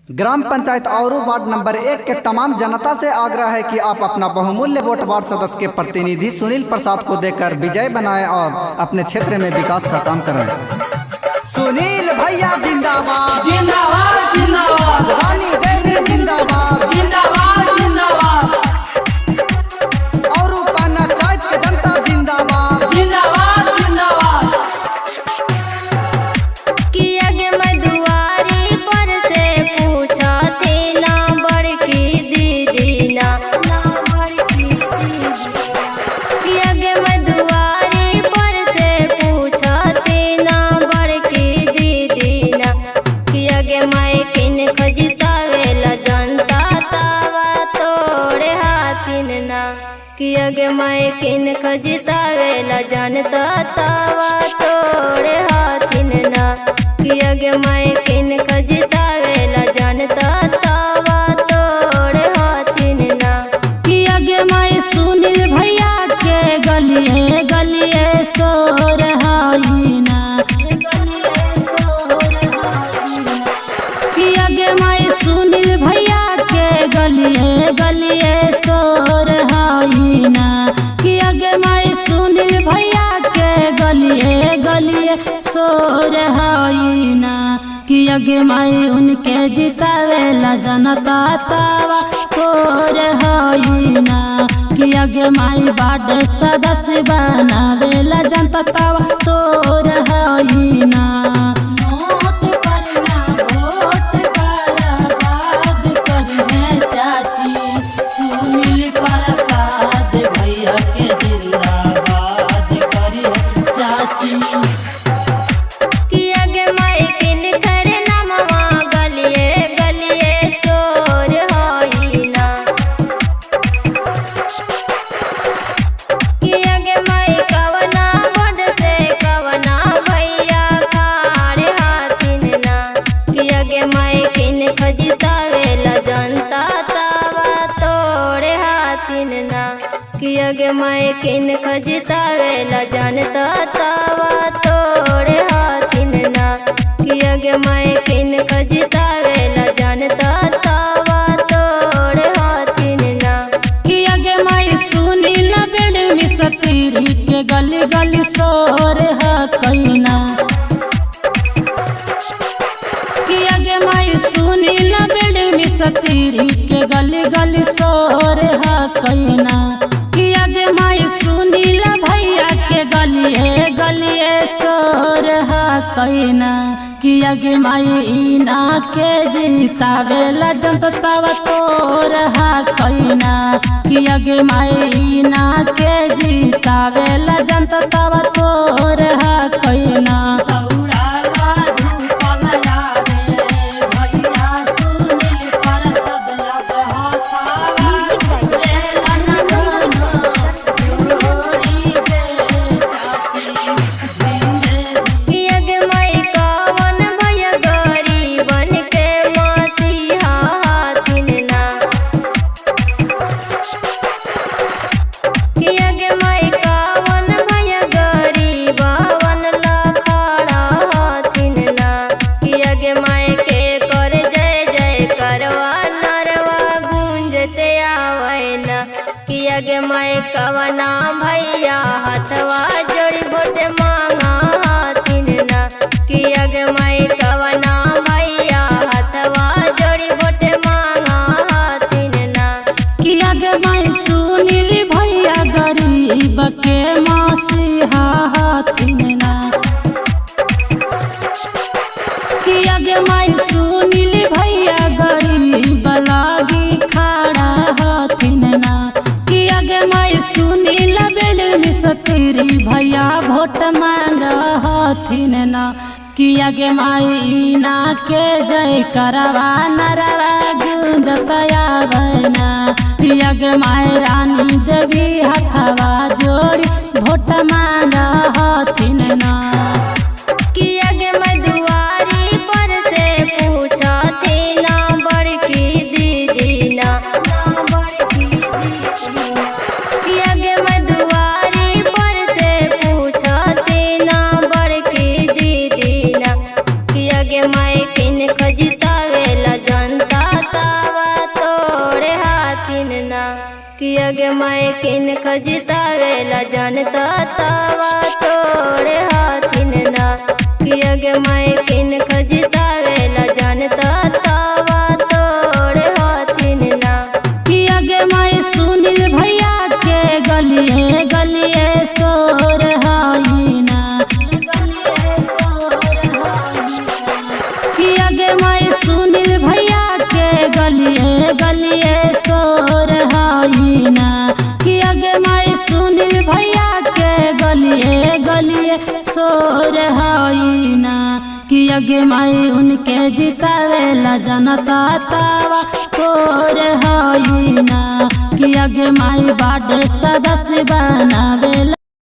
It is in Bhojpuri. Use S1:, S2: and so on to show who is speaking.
S1: ग्राम पंचायत और वार्ड नंबर 1 के तमाम जनता से आग्रह है कि आप अपना बहुमूल्य वोट वार्ड सदस्य के प्रतिनिधि सुनील प्रसाद को देकर विजय बनाएं और अपने क्षेत्र में विकास का काम करें। सुनील भैया जिंदाबाद
S2: जिंदाबाद जिंदाबाद,
S1: रानी देवी जिंदाबाद
S2: जिंदाबाद जिंदाबाद,
S1: और पंचायत के जनता जिंदाबाद
S2: जिंदाबाद जिंदाबाद।
S3: किया गे मधुआरी पर से पूछा थे ना बड़की दीदी ना बड़की दीदी। किया गे मधुआरी पर से पूछा थे ना बड़की दीदी ना। किया गे मैं किन खजितावेला जनता तावा तोड़े हाथिन ना। किया गे मैं किन खजितावेला जनता तावा तोड़े हाथिन ना। किया गे मैं किन खजितावेला जनता तावा तोड़े हाथिन ना।
S2: किया गे मैं सुनील भैया के गलिए गलिए सो रहाई ना। किया गे मैं सुनील भैया के गलिए गलिए सो रहाई ना। किया गे मैं सुनील भैया के गलिए गलिए सो रहाई ना। किया गे मैं उनके जितावेला जनता तावा तो रहाई ना। किया गे मैं वार्ड सदस्य बनावेला जनता तावा तो रहाई ना। नोट पर ना वोट बर्बाद करिहे चाची, सुनील प्रसाद भैया के जिंदाबाद करिहे चाची।
S3: किया गे मैं किन कर नमवा गलिए गलिए सोर होई ना। किया गे मैं कवना बड से कवना भैया खाड़े हाथिन ना। किया गे मैं किन खजितावेला जनता तावा तोड़े हाथिन ना। किया गे मैं किन खजितावेला जनता तावा तोड़े हाथिन ना। किया गे मैं किन खजितावेला जनता तावा तोड़े हाथिन ना।
S2: किया गे मैं सुनील बेड़ मिसतीरी के गली गली सोर है कैना। किया गे मैं सुनील बेड़ मिसतीरी के गली गली सोर है कैना। किया गे मैं सुनील भैया के गलिए गलिए सोर है कैना। किया गे मैं इना के जीतावेला जनता तावा तोर है कैना। किया गे मैं इना के जीतावेला जनता तावा तोर है कैना।
S3: किया गे मैं कवन भैया गरीबन के मसीहा हाथिन ना। किया गे मैं कवन भैया गरीबन ला खड़ा हाथिन ना। किया गे मैं के कर जय जय करवा नरवा गूंजते आवे ना। किया गे मैं कवना भैया हथवा जोड़ी भोट मांगा हाथिन ना। किया गे मैं कवना भैया हथवा जोड़ी भोट मांगा हाथिन ना।
S2: किया गे मैं सुनील भैया गरीब के मसीहा हाथिन ना। किया गे मैं सुनील भैया गरीब लागी खड़ा हाथिन ना। किया गे मैं सुनील बेड़ मिसतीरी भैया वोट मांग हाथिन ना। किया गे मैं इना के जय करवा नरवा गूंजतया बना। किया गे मैं रानी देवी हथवा जोड़ी वोट मांग हाथिन ना।
S3: किया गे मधुआरी पर से पूछा थे ना बड़की दीदी ना बड़की दीदी ना। किया गे मधुआरी पर से पूछा थे ना बड़की दीदी ना। किया गे मैं किन खजितावेला जनता आगे माई किन खजितावेला जानता तावा तोड़े हाथिन ना कि आगे माई किन खजितावेला जानता तावा तोड़े हाथिन ना
S2: कि आगे माई सुनील भैया के गलिए गलिए सोर हाई ना कि आगे माई सुनील भैया के गलिए गलिए सोर हाई ना कि आगे माई सुनील भैया के गलिए गलिए सोर हाई ना कि आगे माई उनके जितावेला जनता तावा तोर हाई ना कि आगे माई बाड सदस्य बनावेला